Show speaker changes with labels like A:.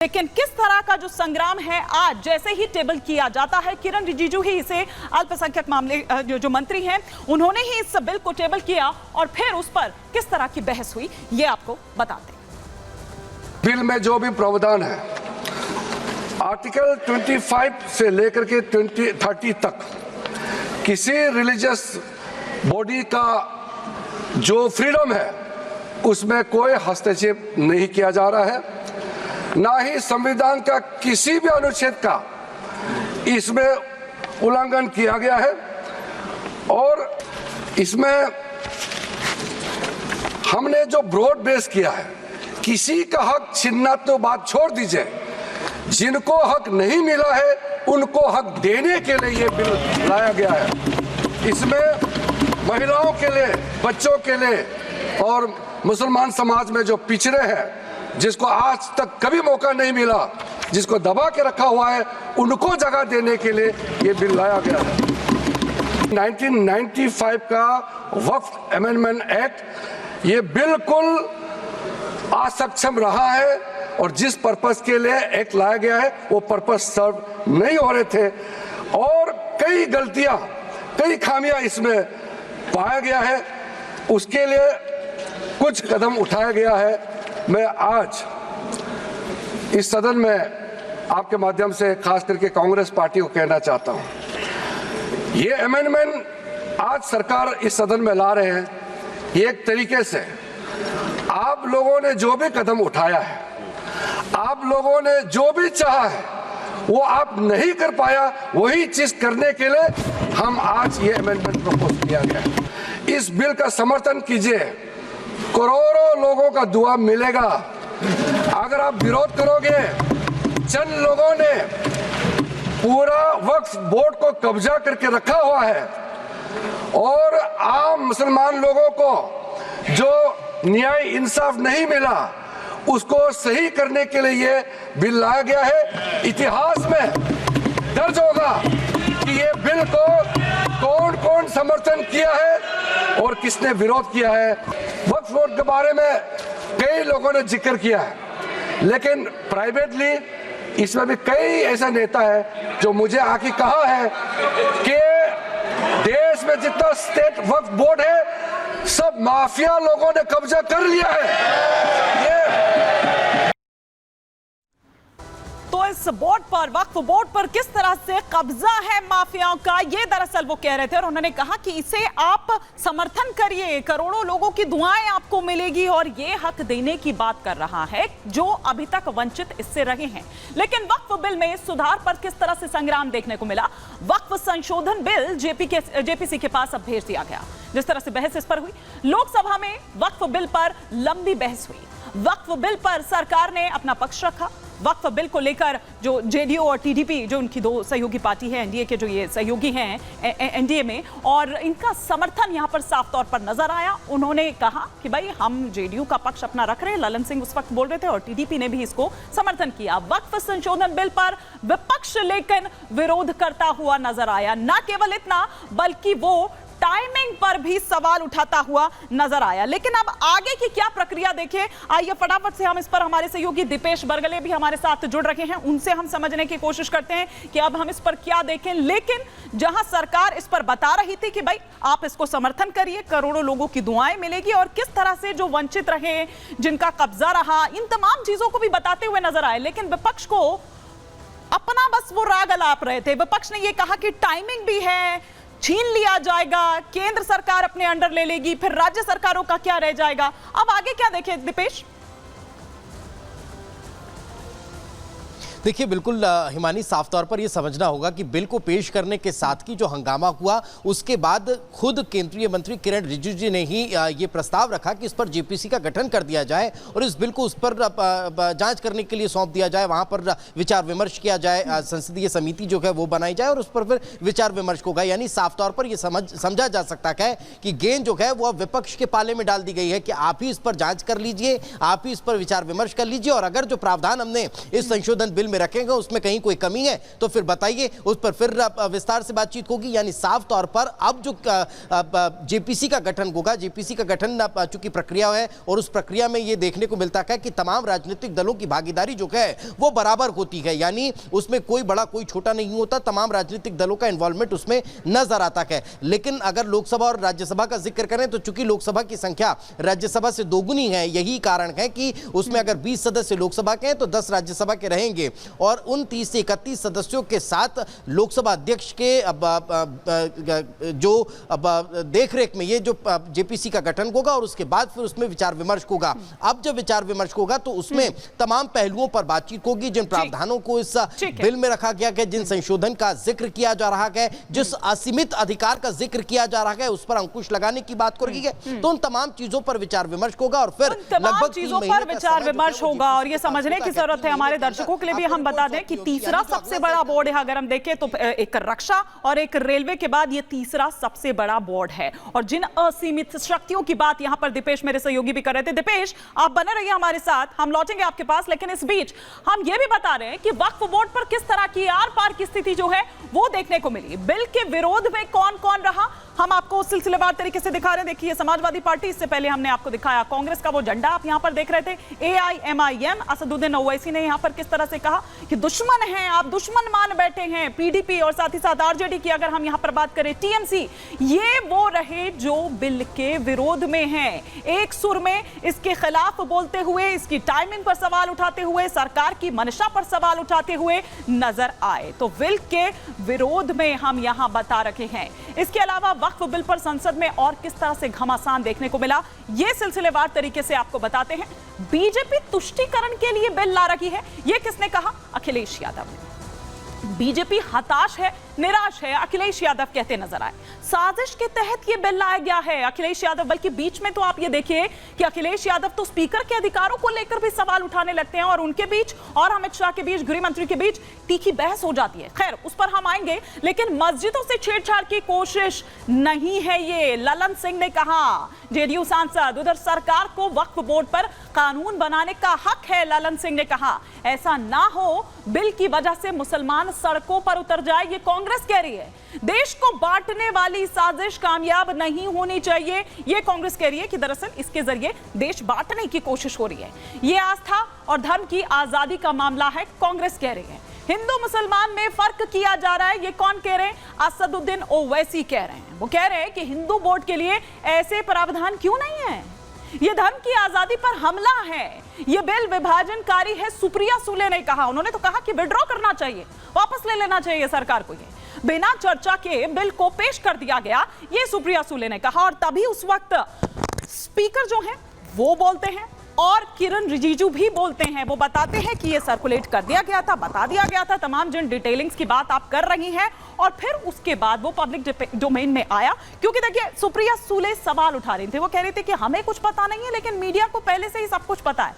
A: लेकिन किस तरह का जो संग्राम है आज जैसे ही टेबल किया जाता है, किरण रिजिजू ही इसे अल्पसंख्यक मामले जो मंत्री हैं उन्होंने ही इस बिल को टेबल किया और फिर उस पर किस तरह की बहस हुई ये आपको बताते हैं।
B: बिल में जो भी प्रावधान है आर्टिकल 25 से लेकर के 30 तक किसी रिलीजियस बॉडी का जो फ्रीडम है उसमें कोई हस्तक्षेप नहीं किया जा रहा है, ना ही संविधान का किसी भी अनुच्छेद का इसमें उल्लंघन किया गया है। और इसमें हमने जो ब्रॉड बेस किया है, किसी का हक छीनना तो बात छोड़ दीजिए, जिनको हक नहीं मिला है उनको हक देने के लिए ये बिल लाया गया है। इसमें महिलाओं के लिए, बच्चों के लिए और मुसलमान समाज में जो पिछड़े हैं, जिसको आज तक कभी मौका नहीं मिला, जिसको दबा के रखा हुआ है, उनको जगह देने के लिए ये बिल लाया गया है। 1995 का वक्फ अमेंडमेंट एक्ट ये बिल्कुल असक्षम रहा है और जिस पर्पस के लिए एक्ट लाया गया है वो पर्पस सर्व नहीं हो रहे थे और कई गलतियां, कई खामियां इसमें पाया गया है। उसके लिए कुछ कदम उठाया गया है। मैं आज इस सदन में आपके माध्यम से खास करके कांग्रेस पार्टी को कहना चाहता हूं, ये अमेंडमेंट आज सरकार इस सदन में ला रहे हैं, ये एक तरीके से आप लोगों ने जो भी कदम उठाया है, आप लोगों ने जो भी चाहा है वो आप नहीं कर पाया, वही चीज करने के लिए हम आज ये अमेंडमेंट प्रपोज किया गया है। इस बिल का समर्थन कीजिए, करोड़ों लोगों का दुआ मिलेगा। अगर आप विरोध करोगे, चंद लोगों ने पूरा वक्फ बोर्ड को कब्जा करके रखा हुआ है और आम मुसलमान लोगों को जो न्याय इंसाफ नहीं मिला उसको सही करने के लिए ये बिल लाया गया है। इतिहास में दर्ज होगा कि ये बिल को कौन कौन समर्थन किया है और किसने विरोध किया है। वक्फ बोर्ड के बारे में कई लोगों ने जिक्र किया है, लेकिन प्राइवेटली इसमें भी कई ऐसा नेता है जो मुझे आके कहा है कि देश में जितना स्टेट वक्फ बोर्ड है सब माफिया लोगों ने कब्जा कर लिया है। ये
A: तो इस बोर्ड पर, वक्फ बोर्ड पर किस तरह से कब्जा है माफियाओं का, ये दरअसल वो कह रहे थे और उन्होंने कहा कि इसे आप समर्थन करिए, करोड़ों लोगों की दुआएं आपको मिलेगी और ये हक देने की बात कर रहा है जो अभी तक वंचित इससे रहे हैं। लेकिन वक्फ बिल में सुधार पर किस तरह से संग्राम देखने को मिला। वक्फ संशोधन बिल जेपीसी के पास अब भेज दिया गया। जिस तरह से बहस इस पर हुई, लोकसभा में वक्फ बिल पर लंबी बहस हुई। वक्फ बिल पर सरकार ने अपना पक्ष रखा। वक्फ बिल को लेकर जो जेडीयू और टीडीपी, जो उनकी दो सहयोगी पार्टी है, एनडीए के जो ये सहयोगी हैं एनडीए में, और इनका समर्थन यहां पर साफ तौर पर नजर आया। उन्होंने कहा कि भाई हम जेडीयू का पक्ष अपना रख रहे हैं, ललन सिंह उस वक्त बोल रहे थे, और टीडीपी ने भी इसको समर्थन किया। वक्फ संशोधन बिल पर विपक्ष लेकिन विरोध करता हुआ नजर आया। न केवल इतना बल्कि वो टाइमिंग पर भी सवाल उठाता हुआ नजर आया। लेकिन अब आगे की क्या प्रक्रिया देखें, आइए फटाफट से हम इस पर, हमारे सहयोगी दीपेश बरगले भी हमारे साथ जुड़ रहे हैं, उनसे हम समझने की कोशिश करते हैं कि अब हम इस पर क्या देखें। लेकिन जहां सरकार इस पर बता रही थी कि भाई आप इसको समर्थन करिए, करोड़ों लोगों की दुआएं मिलेगी, और किस तरह से जो वंचित रहे, जिनका कब्जा रहा, इन तमाम चीजों को भी बताते हुए नजर आए। लेकिन विपक्ष को अपना बस वो राग अलाप रहे थे। विपक्ष ने यह कहा कि टाइमिंग भी है, छीन लिया जाएगा, केंद्र सरकार अपने अंडर ले लेगी, फिर राज्य सरकारों का क्या रह जाएगा। अब आगे क्या देखें दीपेश?
C: देखिए बिल्कुल हिमानी, साफ तौर पर यह समझना होगा कि बिल को पेश करने के साथ की जो हंगामा हुआ उसके बाद खुद केंद्रीय मंत्री किरण रिजिजू जी ने ही ये प्रस्ताव रखा कि इस पर जेपीसी का गठन कर दिया जाए और इस बिल को उस पर जांच करने के लिए सौंप दिया जाए, वहां पर विचार विमर्श किया जाए, संसदीय समिति जो है वो बनाई जाए और उस पर फिर विचार विमर्श होगा। यानी साफ तौर पर यह समझा जा सकता है कि गेंद जो है वो अब विपक्ष के पाले में डाल दी गई है कि आप ही इस पर जांच कर लीजिए, आप ही इस पर विचार विमर्श कर लीजिए, और अगर जो प्रावधान हमने इस संशोधन बिल बिल में रखेंगे उसमें कहीं कोई कमी है तो फिर बताइए, उस पर फिर विस्तार से बातचीत होगी। यानी साफ तौर पर अब जो जेपीसी का गठन होगा, जेपीसी का गठन चूंकि प्रक्रिया है और उस प्रक्रिया में यह देखने को मिलता है कि तमाम राजनीतिक दलों की भागीदारी जो है वो बराबर होती है, यानी उसमें कोई बड़ा कोई छोटा नहीं होता, तमाम राजनीतिक दलों का इन्वॉल्वमेंट उसमें नजर आता है। लेकिन अगर लोकसभा और राज्यसभा का जिक्र करें तो चूंकि लोकसभा की संख्या राज्यसभा से दोगुनी है, यही कारण है कि उसमें अगर 20 सदस्य लोकसभा के हैं तो 10 राज्यसभा के रहेंगे और उन 30 से 31 सदस्यों के साथ लोकसभा अध्यक्ष के जो देखरेख में ये जो जेपीसी का गठन होगा और उसके बाद फिर उसमें विचार विमर्श होगा। अब जब विचार विमर्श होगा तो उसमें तमाम पहलुओं पर बातचीत होगी, जिन प्रावधानों को इस बिल में रखा गया है, जिन संशोधन का जिक्र किया जा रहा है, जिस असीमित अधिकार का जिक्र किया जा रहा है, उस पर अंकुश लगाने की बात करेगी तो उन तमाम चीजों पर विचार विमर्श होगा और फिर
A: लगभग चीजों पर विचार विमर्श होगा। और ये समझने की जरूरत है हमारे दर्शकों के लिए भी, हम बता दें कि तीसरा सबसे बड़ा बोर्ड है, अगर हम देखें तो एक रक्षा और एक रेलवे के बाद ये तीसरा सबसे बड़ा बोर्ड है। और जिन असीमित शक्तियों की बात यहां पर दीपेश मेरे सहयोगी भी कर रहे थे, दीपेश आप बने रहिए हमारे साथ, हम लौटेंगे आपके पास, लेकिन इस बीच हम ये भी बता रहे हैं कि वक्फ बोर्ड पर किस तरह की आर पार की स्थिति जो है वो देखने को मिली। बिल के विरोध में कौन कौन रहा हम आपको सिलसिलेवार तरीके से दिखा रहे हैं। देखिए समाजवादी पार्टी, इससे पहले हमने आपको दिखाया कांग्रेस का वो झंडा आप यहां पर देख रहे थे, AIMIM असदुद्दीन ओवैसी ने यहां पर किस तरह से कहा कि दुश्मन हैं आप, दुश्मन मान बैठे हैं। PDP और साथ ही साथ RJD की अगर हम यहां पर बात करें, TMC, ये वो रहे जो बिल के विरोध में हैं, एक सुर में इसके खिलाफ बोलते हुए, इसकी टाइमिंग पर सवाल उठाते हुए, सरकार की मंशा पर सवाल उठाते हुए नजर आए। तो बिल के विरोध में हम यहां बता रखे हैं। इसके अलावा वक्फ बिल पर संसद में और किस तरह से घमासान देखने को मिला, यह सिलसिलेवार तरीके से आपको बताते हैं। बीजेपी तुष्टीकरण के लिए बिल ला रही है, यह किसने कहा? अखिलेश यादव ने। बीजेपी हताश है, निराश है, अखिलेश यादव कहते नजर आए। साजिश के तहत यह बिल लाया गया है अखिलेश यादव, बल्कि बीच में तो आप ये देखिए कि अखिलेश यादव तो स्पीकर के अधिकारों को लेकर भी सवाल उठाने लगते हैं और उनके बीच और अमित शाह के बीच, गृह मंत्री के बीच तीखी बहस हो जाती है। खैर उस पर हम आएंगे, लेकिन मस्जिदों से छेड़छाड़ की कोशिश नहीं है ये, ललन सिंह ने कहा, जेडीयू सांसद। उधर सरकार को वक्फ बोर्ड पर कानून बनाने का हक है, ललन सिंह ने कहा। ऐसा ना हो बिल की वजह से मुसलमान सड़कों पर उतर जाए, ये कांग्रेस कह रही है। देश को बांटने वाली साजिश कामयाब नहीं होनी चाहिए, ये कांग्रेस कह रही है कि दरअसल इसके जरिए देश बांटने की कोशिश हो रही है। ये आस्था और धर्म की आजादी का मामला है, कांग्रेस कह रही है। हिंदू मुसलमान में फर्क किया जा रहा है, ये कौन कह रहे हैं? असदुद्दीन ओवैसी कह रहे हैं। वो कह रहे हैं कि हिंदू बोर्ड के लिए ऐसे प्रावधान क्यों नहीं है, ये धर्म की आजादी पर हमला है, ये बिल विभाजनकारी है। सुप्रिया सुले ने कहा, उन्होंने तो कहा कि विड्रॉ करना चाहिए, वापस ले लेना चाहिए सरकार को, ये बिना चर्चा के बिल को पेश कर दिया गया, ये सुप्रिया सुले ने कहा। और तभी उस वक्त स्पीकर जो हैं वो बोलते हैं और किरण रिजिजू भी बोलते हैं, वो बताते हैं कि ये सर्कुलेट कर दिया गया था, बता दिया गया था, तमाम जिन डिटेलिंग्स की बात आप कर रही हैं, और फिर उसके बाद वो पब्लिक डोमेन में आया। क्योंकि देखिए सुप्रिया सुले सवाल उठा रही थी, वो कह रही थी कि हमें कुछ पता नहीं है, लेकिन मीडिया को पहले से ही सब कुछ पता है।